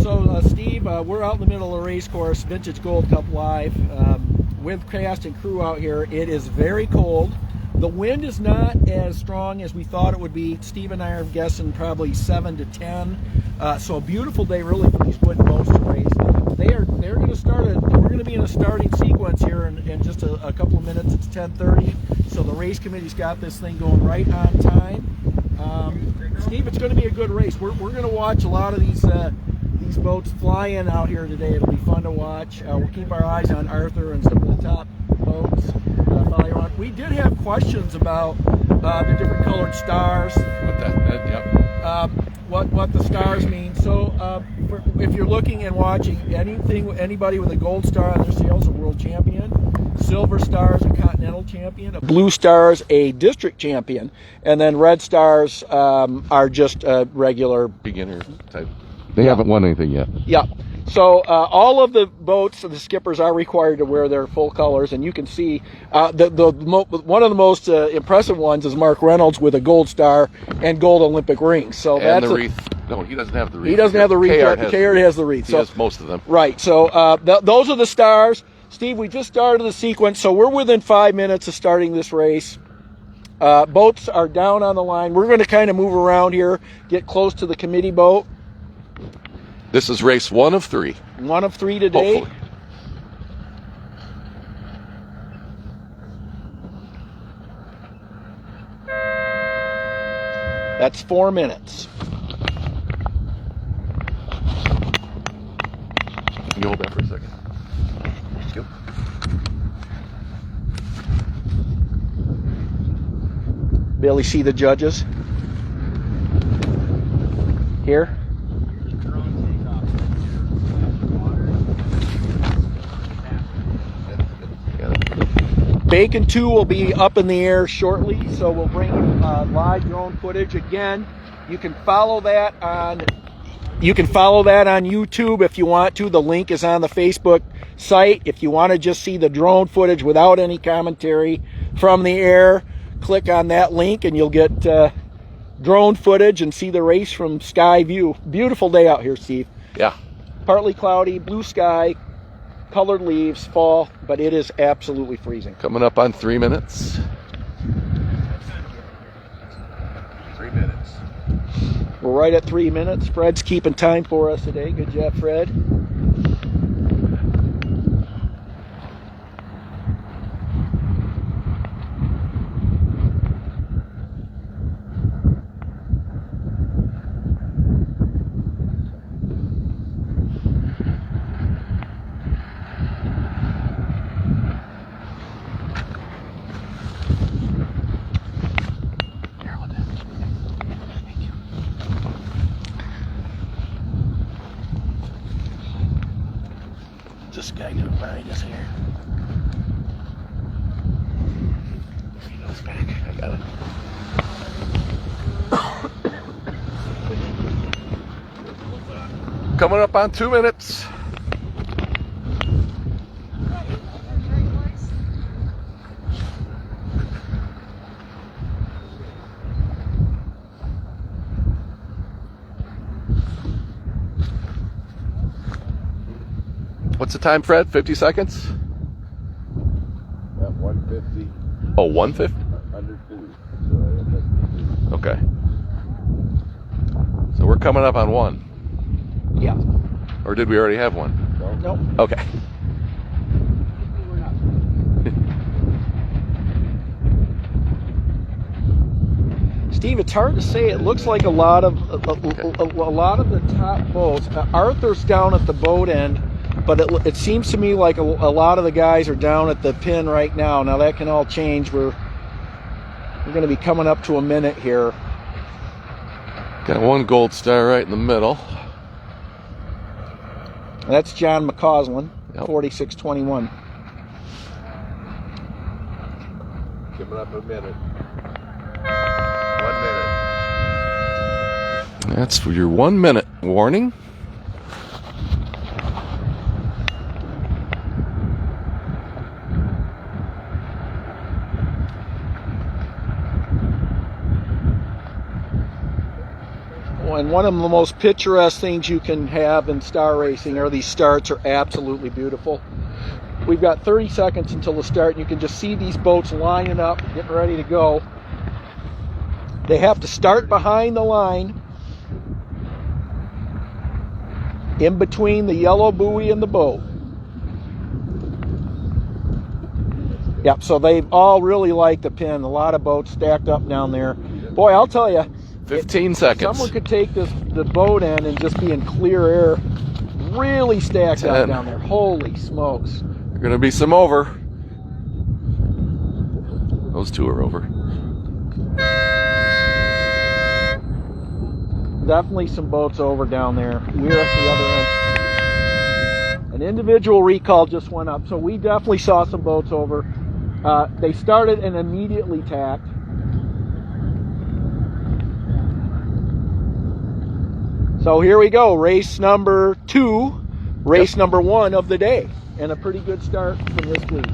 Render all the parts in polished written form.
So, Steve, we're out in the middle of the race course, Vintage Gold Cup Live, with cast and crew out here. It is very cold. The wind is not as strong as we thought it would be. Steve and I are guessing probably 7 to 10. So a beautiful day, really, for these wooden boats to race. They're going to start. We're going to be in a starting sequence here in just a couple of minutes. It's 10:30. So the race committee's got this thing going right on time. Steve, it's going to be a good race. We're going to watch a lot of these boats fly in out here today. It'll be fun to watch. We'll keep our eyes on Arthur and some of the top boats. We did have questions about the different colored stars. What the stars mean. So if you're looking and watching anybody with a gold star on their sail is a world champion. Silver stars a continental champion. Blue stars a district champion, and then red stars are just regular beginner type. They haven't won anything yet. Yeah. So all of the boats, the skippers are required to wear their full colors, and you can see one of the most impressive ones is Mark Reynolds with a gold star and gold Olympic rings. So and that's the wreath. No, he doesn't have the wreath. He doesn't have the wreath. Kayard has the wreath. He has most of them. Right. So those are the stars. Steve, we just started the sequence, so we're within 5 minutes of starting this race. Boats are down on the line. We're going to kind of move around here, get close to the committee boat. This is race 1 of 3. 1 of 3 today. Hopefully. That's 4 minutes. Can you hold that for a second? Yep. Billy, see the judges? Here? Bacon 2 will be up in the air shortly, so we'll bring you live drone footage. Again, you can follow that on YouTube if you want to. The link is on the Facebook site. If you want to just see the drone footage without any commentary from the air, click on that link and you'll get drone footage and see the race from sky view. Beautiful day out here, Steve. Yeah. Partly cloudy, blue sky, colored leaves, fall, but it is absolutely freezing. Coming up on 3 minutes. 3 minutes. We're right at 3 minutes. Fred's keeping time for us today. Good job, Fred. This guy going behind us here. He goes back. I got it. Coming up on 2 minutes. What's the time, Fred? 50 seconds? At 150. Oh, 150? Under 2. Okay. So we're coming up on 1. Yeah. Or did we already have 1? Nope. Okay. Steve, it's hard to say. It looks like a lot of the top boats. Arthur's down at the boat end, but it seems to me like a lot of the guys are down at the pin right now. Now that can all change. We're going to be coming up to a minute here. Got 1 gold star right in the middle. And that's John McCausland, Yep. 4621. Coming up a minute. 1 minute. That's for your 1 minute warning. and one of the most picturesque things you can have in star racing are these starts are absolutely beautiful. We've got 30 seconds until the start, and you can just see these boats lining up, getting ready to go. They have to start behind the line, in between the yellow buoy and the boat. Yep, so they all really like the pin. A lot of boats stacked up down there. Boy, I'll tell you, 15 seconds. someone could take the boat in and just be in clear air, really stacked 10. up down there. Holy smokes. There's going to be some over. Those two are over. Definitely some boats over down there. We're at the other end. An individual recall just went up, so we definitely saw some boats over. They started and immediately tacked. So here we go, race number 2, race number 1 of the day, and a pretty good start from this fleet.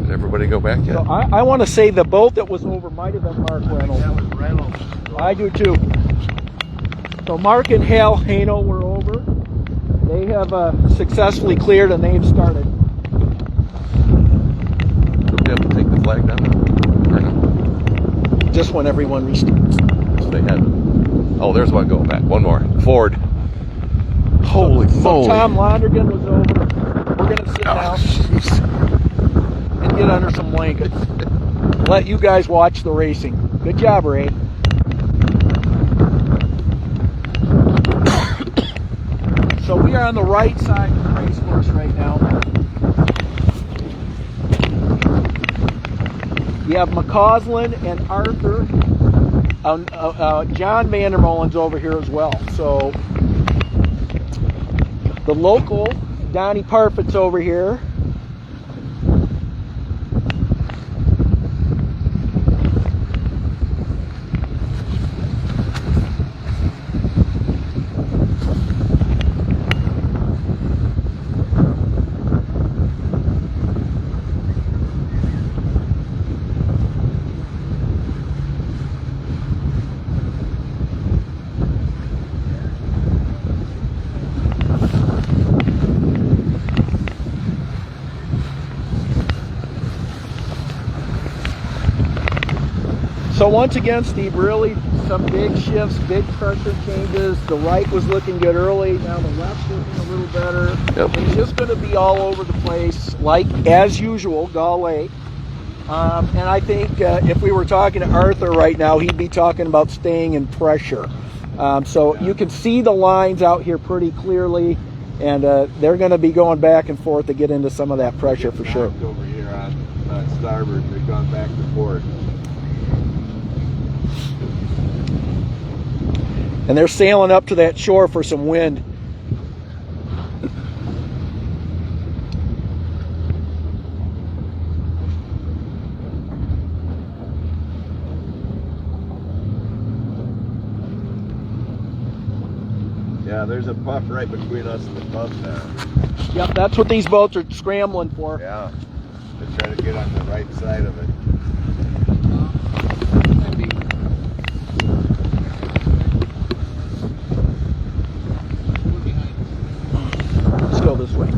Did everybody go back yet? So I want to say the boat that was over might have been Mark Reynolds. That was Reynolds. I do too. So Mark and Hal Hano were over. They have successfully cleared and they've started. Do we have to take the flag down? Or no? Just when everyone restarts. So they have it. Oh, there's one going back. One more. Forward. Holy So moly. Tom Londergan was over. We're going to sit down and get under some blankets. Let you guys watch the racing. Good job, Ray. So we are on the right side of the race course right now. We have McCausland and Arthur. John Vandermolen's over here as well. So the local, Donnie Parfit's over here. So once again, Steve, really some big shifts, big pressure changes. The right was looking good early. Now the left's looking a little better. Yep. It's just going to be all over the place, like as usual, Gull Lake. And I think if we were talking to Arthur right now, he'd be talking about staying in pressure. So you can see the lines out here pretty clearly, and they're going to be going back and forth to get into some of that pressure for sure. Over here on starboard, they've gone back to port. And they're sailing up to that shore for some wind. Yeah, there's a puff right between us and the puff now. Yep, that's what these boats are scrambling for. Yeah, they're trying to get on the right side of it. Let's go this way.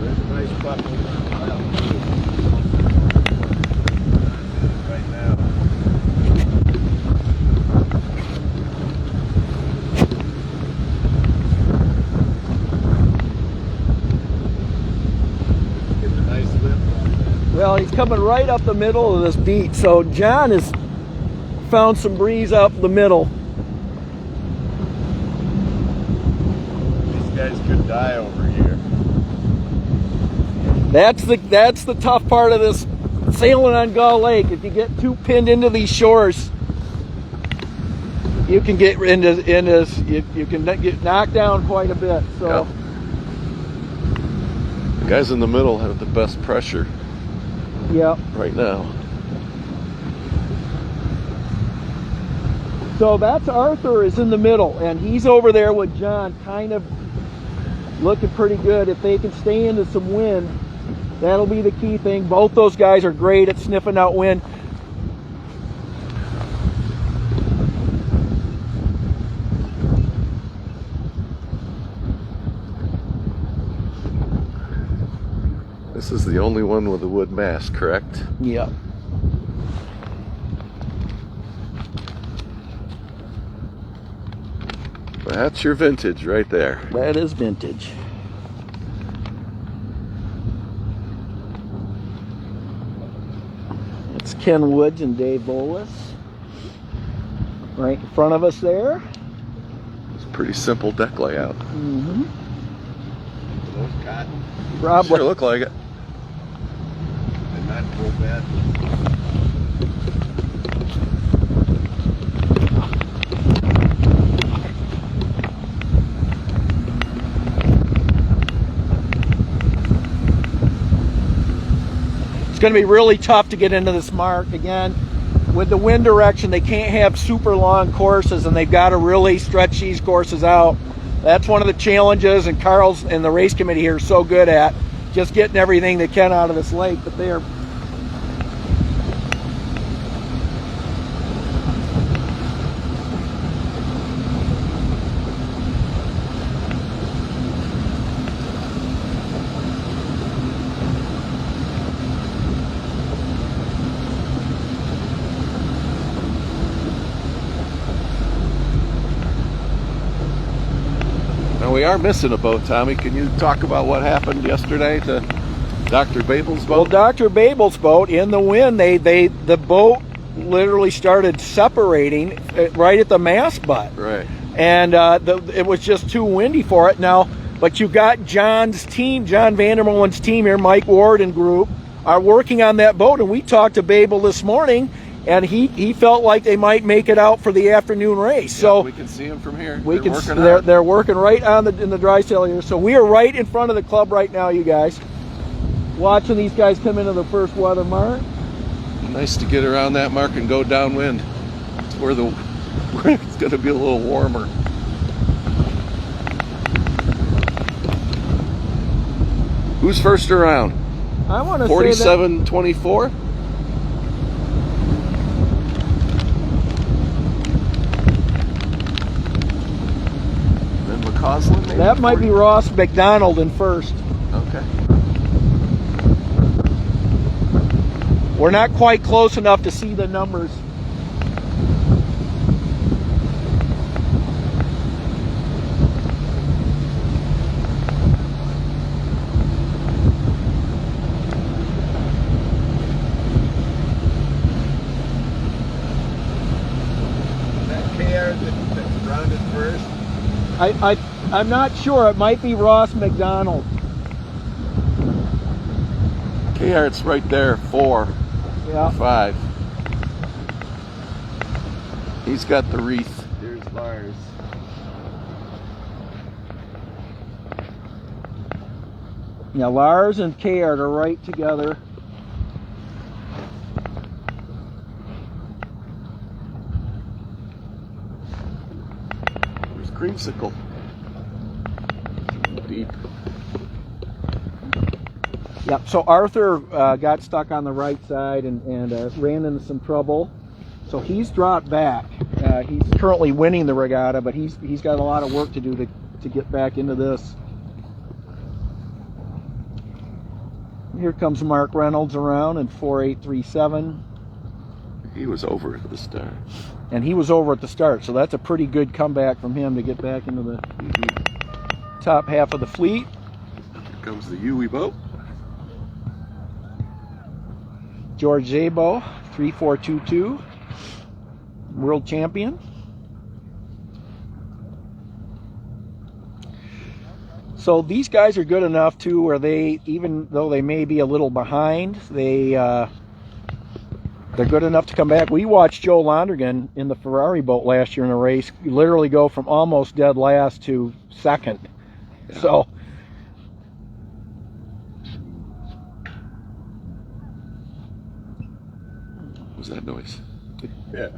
There's a nice puff over on the left. Right now. Getting a nice lift on that. Well, he's coming right up the middle of this beat, so John has found some breeze up the middle. These guys could die over here. That's the tough part of this sailing on Gull Lake. If you get too pinned into these shores, you can get you can get knocked down quite a bit. So The guys in the middle have the best pressure yeah. right now. So that's Arthur is in the middle, and he's over there with John, kind of looking pretty good. If they can stay into some wind, that'll be the key thing. Both those guys are great at sniffing out wind. This is the only one with a wood mast, correct? Yeah. That's your vintage right there. That is vintage. It's Ken Woods and Dave Bolus right in front of us there. It's a pretty simple deck layout. Mm-hmm. Those cotton Probably. Sure look like it. and not full bed. It's going to be really tough to get into this mark again. With the wind direction, they can't have super long courses, and they've got to really stretch these courses out. That's one of the challenges, and Carl's and the race committee here are so good at just getting everything they can out of this lake. But they're Now we are missing a boat, Tommy. Can you talk about what happened yesterday to Dr. Babel's well, boat? Dr. Babel's boat in the wind. The boat literally started separating right at the mast butt. Right. And it was just too windy for it now. But you got John's team, John Vandermolen's team here, Mike Ward and group, are working on that boat. And we talked to Babel this morning, and he felt like they might make it out for the afternoon race. Yeah, So we can see them from here. we They're can working they're, hard. they're working right on in the dry sail here. So we are right in front of the club right now, you guys, watching these guys come into the first weather mark. Nice to get around that mark and go downwind. It's where it's going to be a little warmer. Who's first around? I want to say that 47-24? Then McCausland maybe? that might be 40? Ross McDonald in first. Okay. We're not quite close enough to see the numbers. That KR that's rounded first. I'm not sure. It might be Ross McDonald. KR, it's right there, 4, Yeah. 5. He's got the wreath. Here's Lars. Yeah, Lars and Caird are right together. There's Creamsicle. Deep. Yep. So Arthur got stuck on the right side and ran into some trouble. So he's dropped back. He's currently winning the regatta, but he's got a lot of work to do to get back into this. Here comes Mark Reynolds around in 4837. He was over at the start. And he was over at the start, so that's a pretty good comeback from him to get back into the top half of the fleet. Here comes the Yui boat. George Zabo, 3422, world champion. So these guys are good enough too, where they, even though they may be a little behind, they they're good enough to come back. We watched Joe Londergan in the Ferrari boat last year in a race literally go from almost dead last to second. Yeah. So what was that noise? Yeah.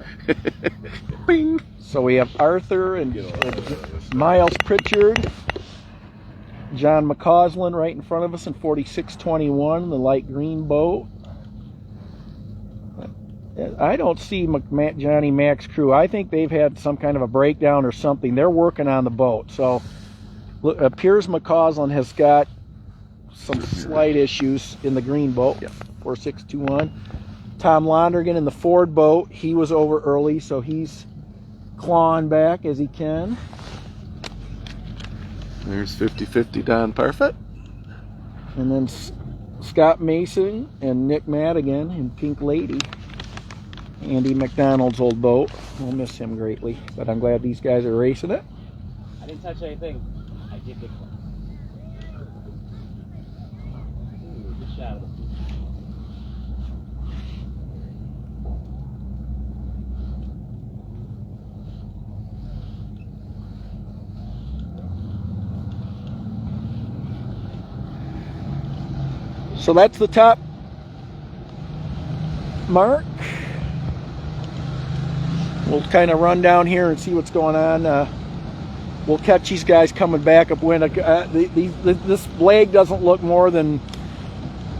Bing. So we have Arthur and Miles Pritchard, John McCausland right in front of us in 4621, the light green boat. I don't see Johnny Mac's crew. I think they've had some kind of a breakdown or something. They're working on the boat. So Piers McCausland has got some slight issues in the green boat. Yep. 4621. Tom Londergan in the Ford boat. He was over early, so he's clawing back as he can. There's 50-50 Don Parfit. And then Scott Mason and Nick Madigan in Pink Lady. Andy McDonald's old boat. We'll miss him greatly, but I'm glad these guys are racing it. I didn't touch anything. I did get close. Ooh, good shot of it. So that's the top mark. We'll kind of run down here and see what's going on. We'll catch these guys coming back upwind. This leg doesn't look more than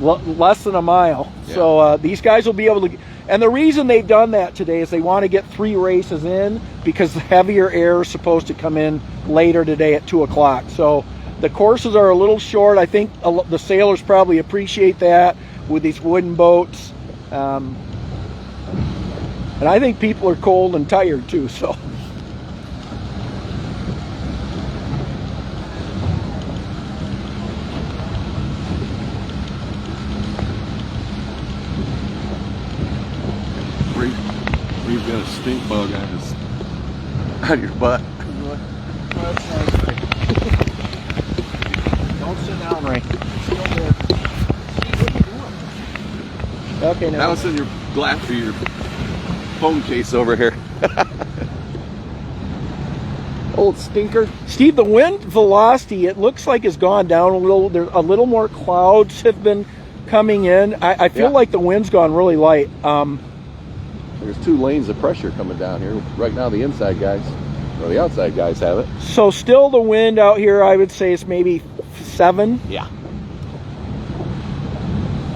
less than a mile. Yeah. So these guys will be able to. And the reason they've done that today is they want to get 3 races in because the heavier air is supposed to come in later today at 2 o'clock. So the courses are a little short. I think the sailors probably appreciate that with these wooden boats. And I think people are cold and tired too, so. We've got a stink bug on your butt. Don't sit down, Ray. Sit over there. Steve, what are you doing? Okay, Now now. it's in your glass or your phone case over here. Old stinker. Steve, the wind velocity, it looks like has gone down a little. There's a little more clouds have been coming in. I feel Yeah. like the wind's gone really light. There's 2 lanes of pressure coming down here. Right now the inside guys, or the outside guys have it. So still the wind out here, I would say is maybe 7. Yeah.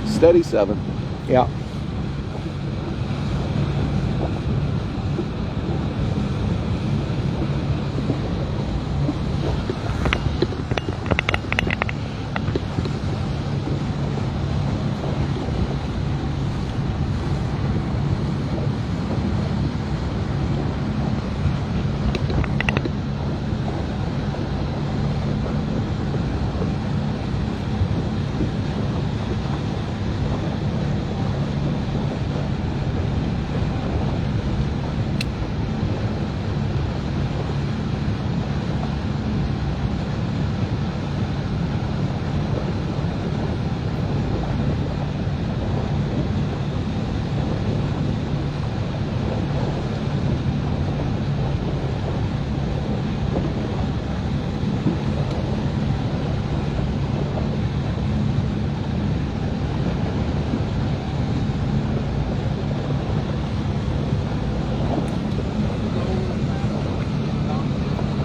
Steady 7. Yeah.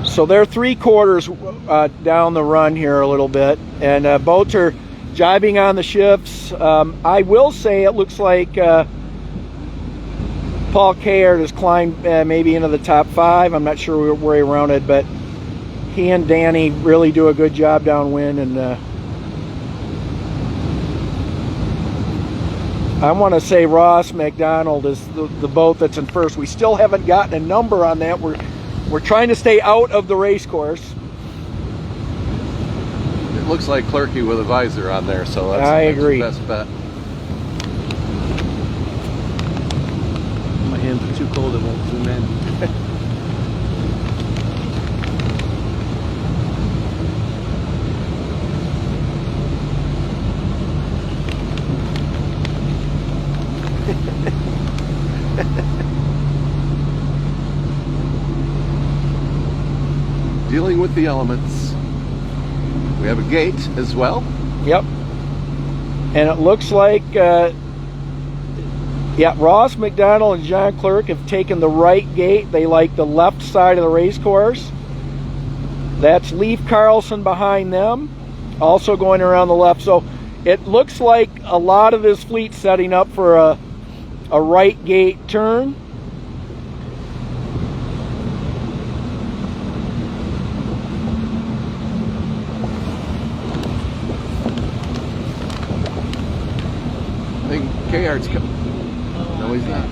So they're 3/4 down the run here a little bit, and boats are jibing on the shifts. I will say it looks like Paul Caird has climbed maybe into the top 5. I'm not sure where he rounded, but he and Danny really do a good job downwind. And I want to say Ross McDonald is the boat that's in first. We still haven't gotten a number on that. We're trying to stay out of the race course. It looks like Clerky with a visor on there, so that's I agree. the best bet. My hands are too cold, it won't zoom in. dealing with the elements. We have a gate as well. Yep. And it looks like, Ross McDonald and John Clerk have taken the right gate. They like the left side of the race course. That's Leif Carlson behind them, also going around the left. So it looks like a lot of this fleet setting up for a right gate turn. I think K-Art's coming. No, he's not.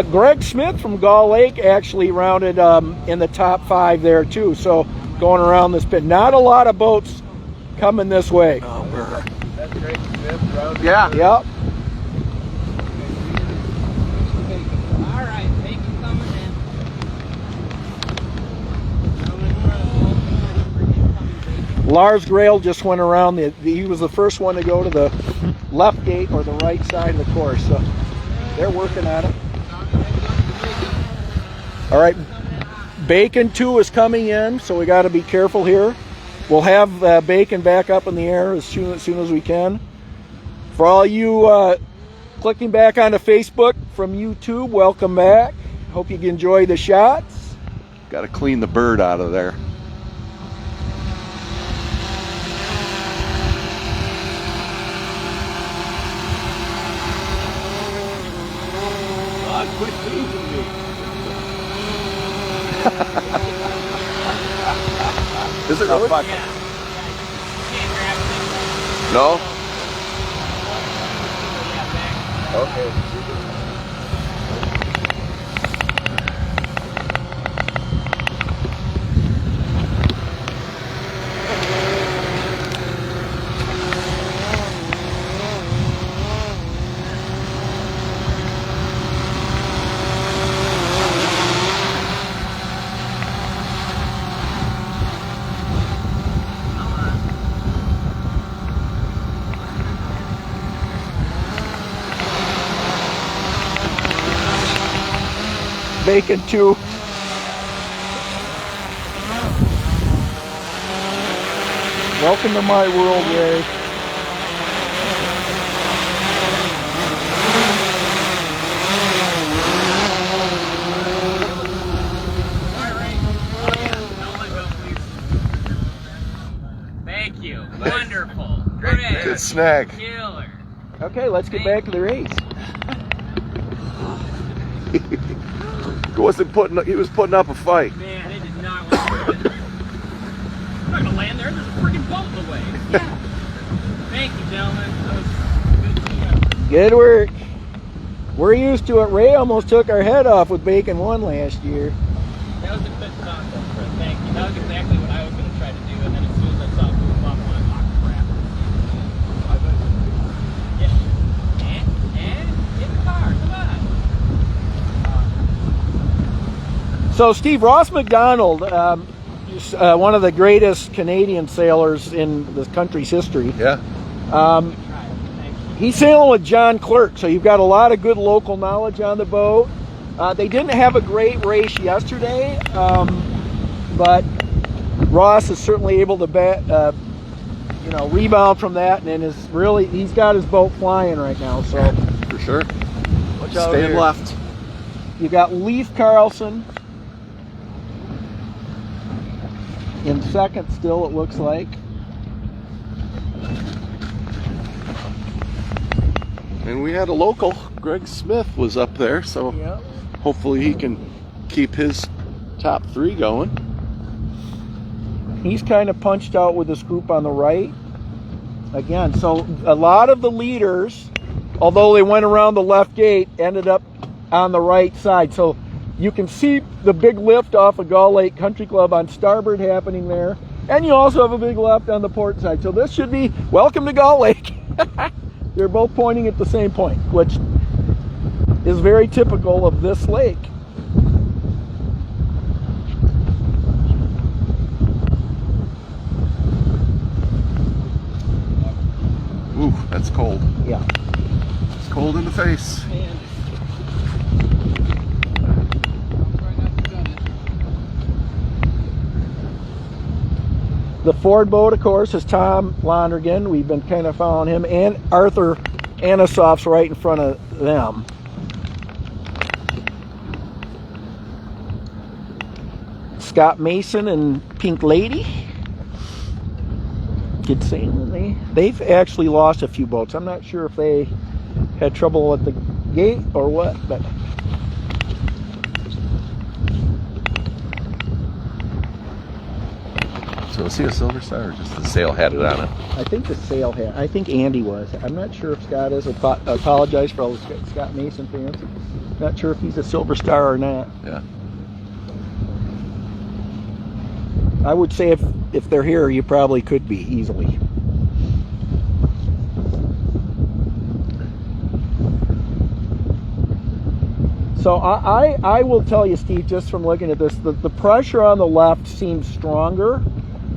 Greg Smith from Gull Lake actually rounded in the top 5 there too. So going around this pit, not a lot of boats coming this way. Oh, we're... That's Greg Smith. Round Yeah. Yep. All right, bacon coming in. Lars Grail just went around. He was the first one to go to the left gate or the right side of the course. So they're working on it. All right, Bacon 2 is coming in, so we got to be careful here. We'll have Bacon back up in the air as soon as we can. For all you clicking back onto Facebook from YouTube, welcome back. Hope you enjoy the shots. Got to clean the bird out of there. Quit teasing me. Is it really? No? Okay. Bacon 2. Welcome to my world, Ray. Thank you. Wonderful. Great. Good snag. Killer. Okay, let's get back to the race. He was putting up a fight. Man, they did not want to do it. I'm not gonna land there. There's a freaking boat in the way. Yeah. Thank you, gentlemen. That was good team effort. Good work. We're used to it. Ray almost took our head off with Bacon 1 last year. That was a good concept, Chris. Thank you. That was exactly what I was going to try to do. And then as soon as I saw Blue Buff, I went, oh, crap. Yeah. And get in the car. Come on. So Steve, Ross McDonald, one of the greatest Canadian sailors in the country's history. Yeah. Thank you. He's sailing with John Clerk, so you've got a lot of good local knowledge on the boat. They didn't have a great race yesterday, but Ross is certainly able to rebound from that, and he's got his boat flying right now. So For sure. watch out Staying here. left. You got Leif Carlson in second still, it looks like. And we had a local. Greg Smith was up there, so Yep. hopefully he can keep his top 3 going. He's kind of punched out with this group on the right. Again, so a lot of the leaders, although they went around the left gate, ended up on the right side. So you can see the big lift off of Gull Lake Country Club on starboard happening there. And you also have a big left on the port side. So this should be welcome to Gull Lake. They're both pointing at the same point, which is very typical of this lake. Ooh, that's cold. Yeah. It's cold in the face. The Ford boat, of course, is Tom Lonergan. We've been kind of following him, and Arthur Anisof's right in front of them. Scott Mason and Pink Lady. Good sailing. They've actually lost a few boats. I'm not sure if they had trouble at the gate or what, but So is he a Silver Star or just the sail had it on it? I think the sail had. I think Andy was. I'm not sure if Scott is. I apologize for all the Scott Mason fans. Not sure if he's a Silver Star or not. Yeah. I would say if they're here, you probably could be easily. So I will tell you, Steve, just from looking at this, the pressure on the left seems stronger.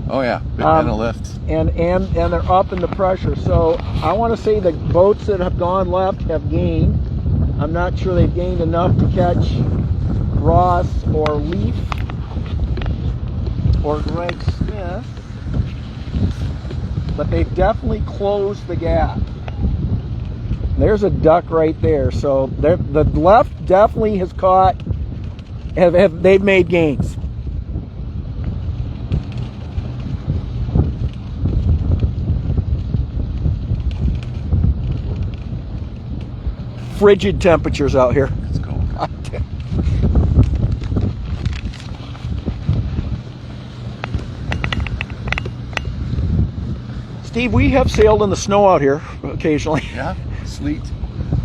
Oh yeah, big kind of lift. And they're up in the pressure. So I want to say the boats that have gone left have gained. I'm not sure they've gained enough to catch Ross or Leaf or Greg Smith, but they've definitely closed the gap. There's a duck right there. So the left definitely has caught. They've made gains. Frigid temperatures out here. It's cold. Steve, we have sailed in the snow out here occasionally. Yeah, sleet.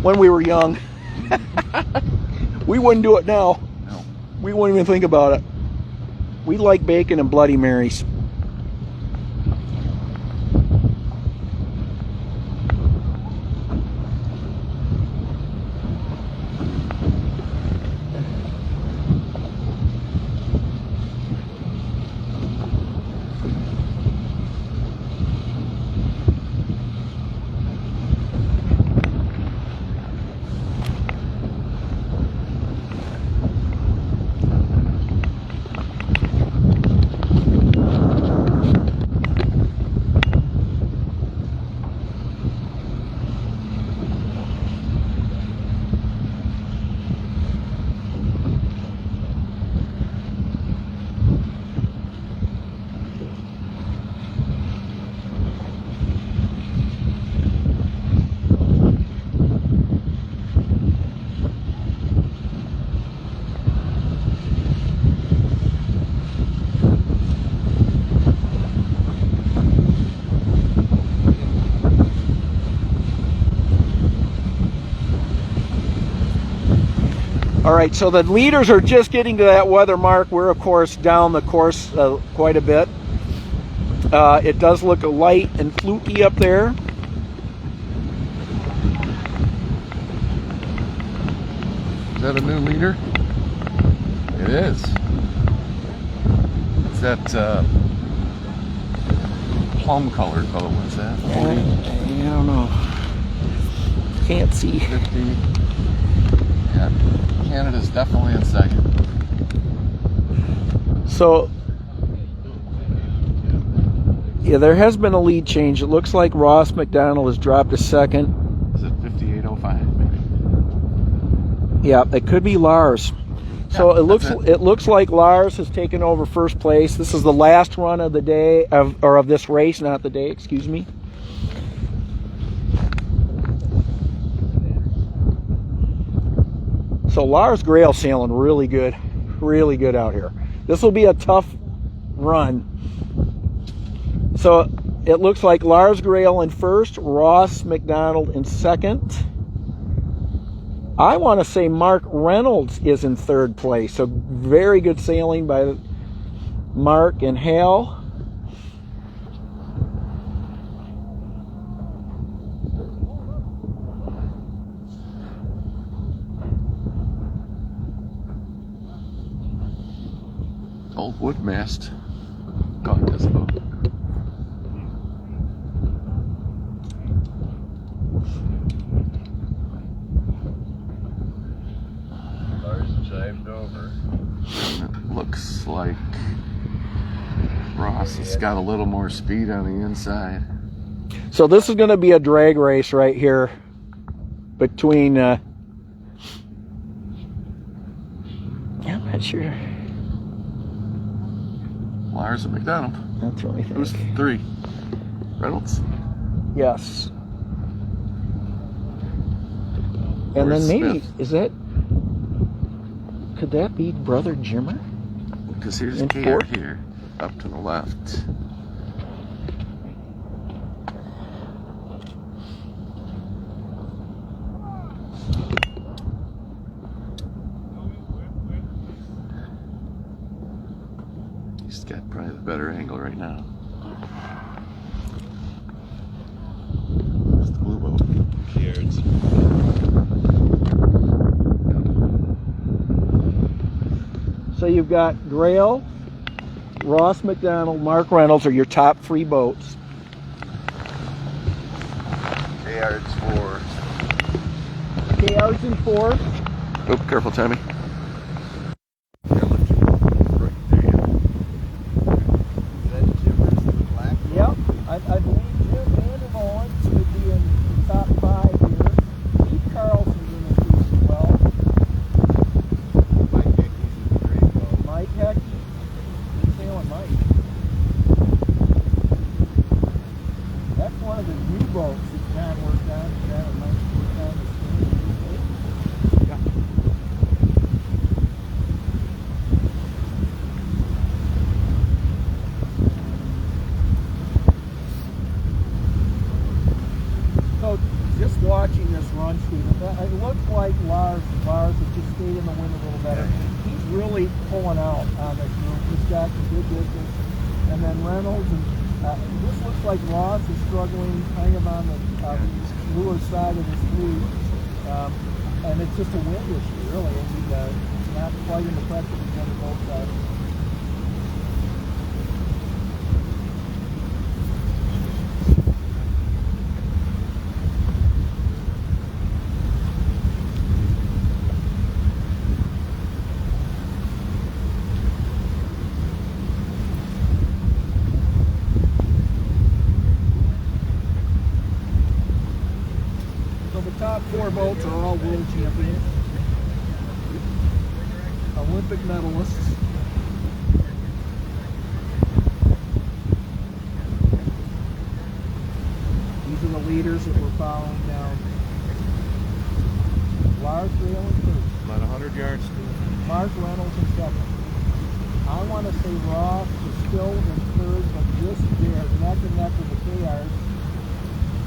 When we were young. We wouldn't do it now. No. We wouldn't even think about it. We like bacon and Bloody Marys. All right, so the leaders are just getting to that weather mark. We're, of course, down the course quite a bit. It does look light and fluky up there. Is that a new leader? It is. Is that plum colored boat? What's that? 40, I don't know. Can't see. 50. Yeah. Canada's definitely in second. So, yeah, there has been a lead change. It looks like Ross McDonald has dropped to second. Is it 58.05 maybe? Yeah, it could be Lars. So Yeah, it looks like Lars has taken over first place. This is the last run of the day of this race, not the day, excuse me. So Lars Grail sailing really good out here. This will be a tough run. So it looks like Lars Grail in first, Ross McDonald in second. I want to say Mark Reynolds is in third place. So very good sailing by Mark and Hal. Old wood mast. Got this boat. Lars chived over. It looks like Ross has got a little more speed on the inside. So this is going to be a drag race right here between. Yeah, I'm not sure. Lars and McDonald. That's what I think. Who's 3? Reynolds? Yes. And Where's then maybe Smith? is that? Could that be Brother Jimmer? Because here's In KR fourth? here, up to the left. He's got probably the better angle right now. It's the blue boat. So you've got Grail, Ross McDonald, Mark Reynolds are your top 3 boats. KR's 4. KR's in 4th. Oh, careful, Tommy. Yep. I believe Jim Vandermolen should be in the top 5 here. Keith Carlson's in the 2 as well. Mike Hecky. Good sailing Mike. That's one of the new boats that John worked on. John and Mike worked on this thing. So just watching this run, Stephen, it looks like Lars has just stayed in the wind a little better. He's really pulling out on this group. He's got some good distance. And then Reynolds, and this looks like Ross is struggling kind of on the lure side of his fleet. And it's just a wind issue, really. And he's not quite in the pressure he's under both sides. The top 4 boats are all world champions, Olympic medalists. These are the leaders that we're following down. Lars Grail in 1st. About 100 yards to Mark Reynolds in 2nd. I want to say Ross is still in 3rd, but just there, neck and neck with the KRs.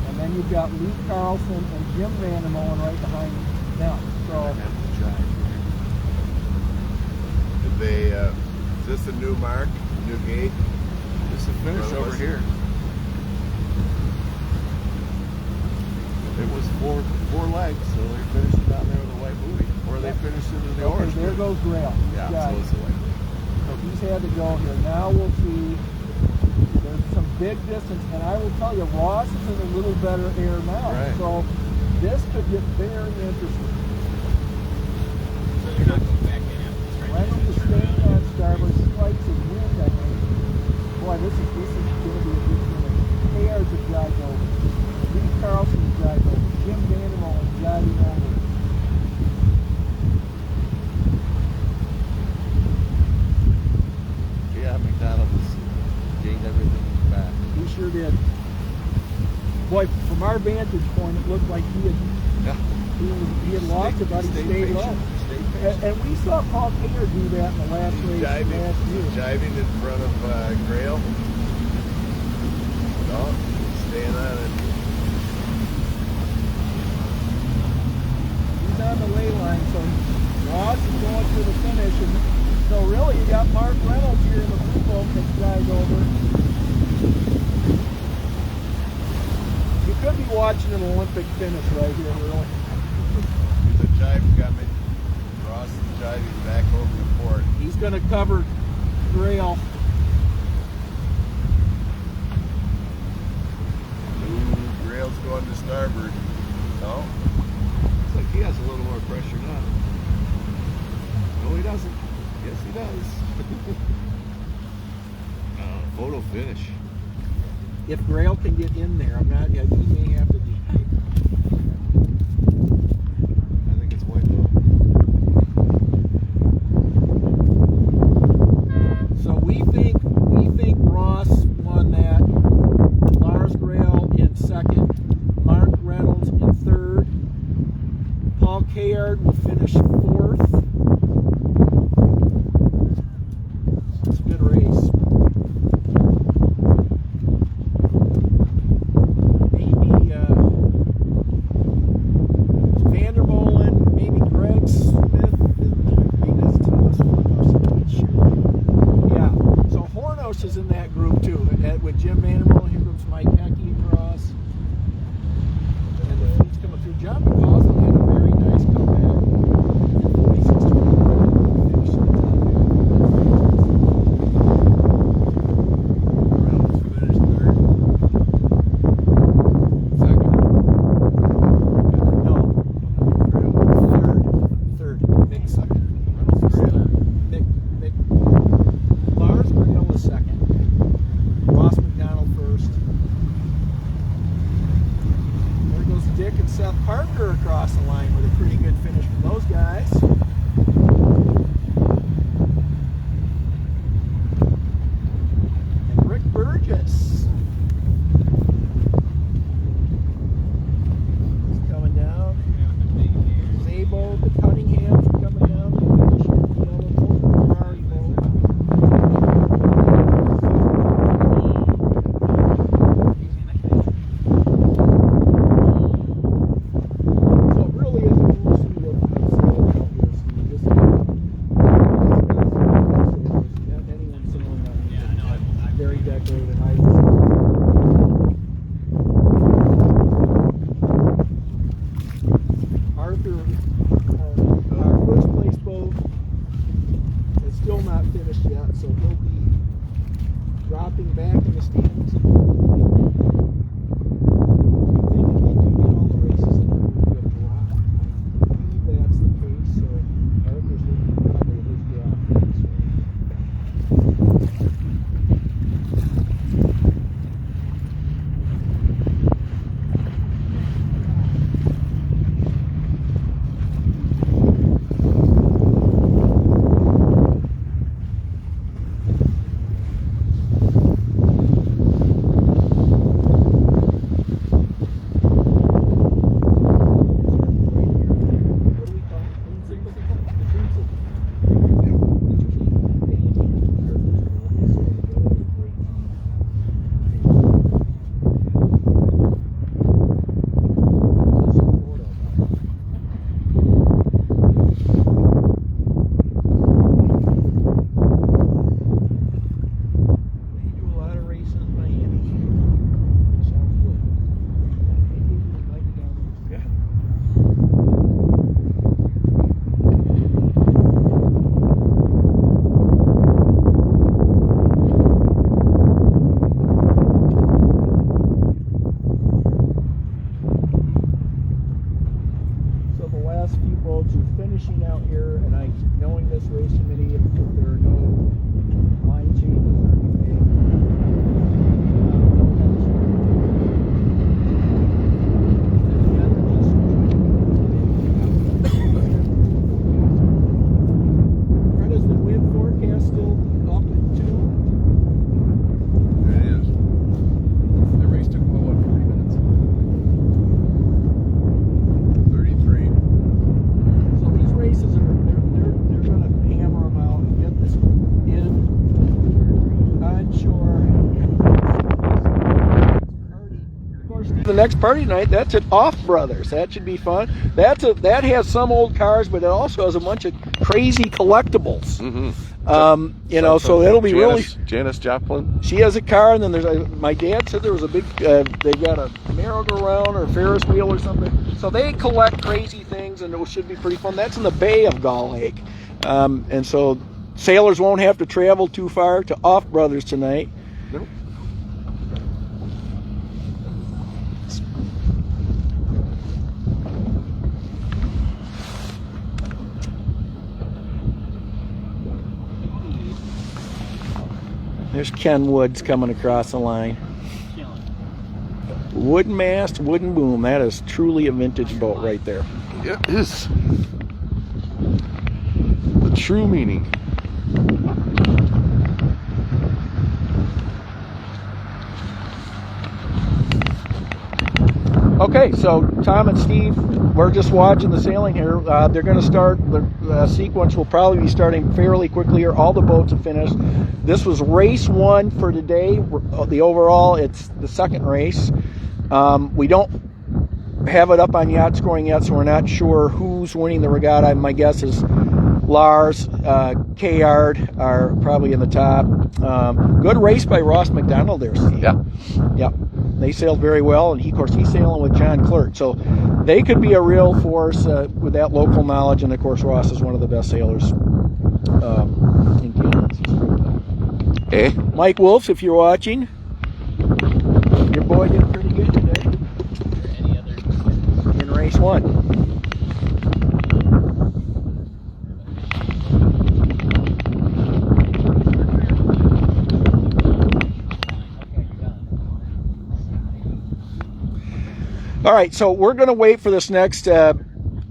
And then you've got Lee Carlson and Jim Vandermolen right behind them. So Did they, is this a new mark? New gate? This is finished over here. It was four legs, so they're finishing down there with a white buoy. Or they finished into the okay, orange there buoy. goes Grail. Yeah, Got so it. it's the white buoy. So he's had to go here. Now we'll see. There's some big distance, and I will tell you, Ross is in a little better air now. Right. So this could get very interesting. Reynolds is staying on starboard, strikes his wind, I think. Boy, this is going to be a good finish. KR's a drive over. Lee Carlson's drive over. Jim Vandermolen driving over. Yeah, McDonald has gained everything back. He sure did. Boy, from our vantage point, it looked like he had lost it, but he stayed low. And we saw Paul Kinger do that in the last race last year. Jiving in front of Grail. No, staying on it. He's on the lay line, so Ross is going to the finish. And so really, you got Mark Reynolds here in the blue boat that drives over. You could be watching an Olympic finish right here, really. There's a jive coming. Ross is jiving back over the port. He's going to cover Grail. Ooh, Grail's going to starboard. No? Looks like he has a little more pressure now. No, he doesn't. Yes, he does. photo finish. If Grail can get in there, I'm not. Yeah, he may have to be. I think it's white though. So we think Ross won that. Lars Grail in second. Mark Reynolds in third. Paul Kayard will finish fourth. It's a good race. Maybe Vandermolen, maybe Greg Smith. Maybe that's Thomas Hornos. I'm not sure. Yeah. So Hornos is in that group too. With Jim Vandermolen, here comes Mike Pecky across. And the fleet's coming through. John McCausland had a very nice comeback. 46 finish on top there. Reynolds finished third. Second. No. Third. Mick second. Reynolds third. Mick. Lars Grail was second. Ross McDonald first. There goes Dick and Seth Parker across the line with a pretty good finish from those guys. And Rick Burgess is coming down. Zabo, the Cunninghams are coming down. The yellow boat, the Hardy boat. So it really is a cool studio of sailing out here, Steve. Just not anyone sailing out here. Yeah, I know. Very decorated high. Arthur, our first place boat is still not finished yet, so he'll be dropping back in the standings. I think if they do get all the races in, there will be a drop. I believe that's the case, so Arthur's looking to cover his drop next race. What do we call it? Green signal? The green signel. They do a lot of racing in Miami. Sounds good. Maybe we might be down there. Yeah. So the last few boats are finishing out here, and knowing this race committee, if there are no line changes or anything, Fred, is the wind forecast still up at 2? It is. The race took about, what, 40 minutes? 33. So these races are they're going to hammer them out and get this in onshore. Of course, the next party night, that's at Off Brothers. That should be fun. That has some old cars, but it also has a bunch of crazy collectibles. Mm-hmm. So it'll be really. Janis Joplin. She has a car, and then there's my dad said there was a big. They got a merry-go-round or Ferris wheel or something. So they collect crazy things, and it should be pretty fun. That's in the Bay of Gull Lake, and so sailors won't have to travel too far to Off Brothers tonight. Nope. There's Ken Woods coming across the line. Wooden mast, wooden boom. That is truly a vintage boat right there. Yeah, it is. The true meaning. Okay, so Tom and Steve, we're just watching the sailing here. They're going to start, the sequence will probably be starting fairly quickly here. All the boats have finished. This was race 1 for today. The overall, it's the second race. We don't have it up on yacht scoring yet, so we're not sure who's winning the regatta. My guess is Lars, Kayard are probably in the top. Good race by Ross McDonald there, Steve. Yeah. Yep. They sailed very well, and of course he's sailing with John Clerk, so they could be a real force with that local knowledge. And of course Ross is one of the best sailors in Canada. Hey. Mike Wolfs, if you're watching, your boy did pretty good today in race 1. All right, so we're going to wait for this next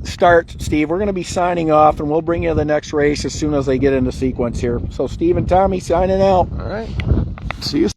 start, Steve. We're going to be signing off, and we'll bring you the next race as soon as they get into sequence here. So Steve and Tommy signing out. All right. See you.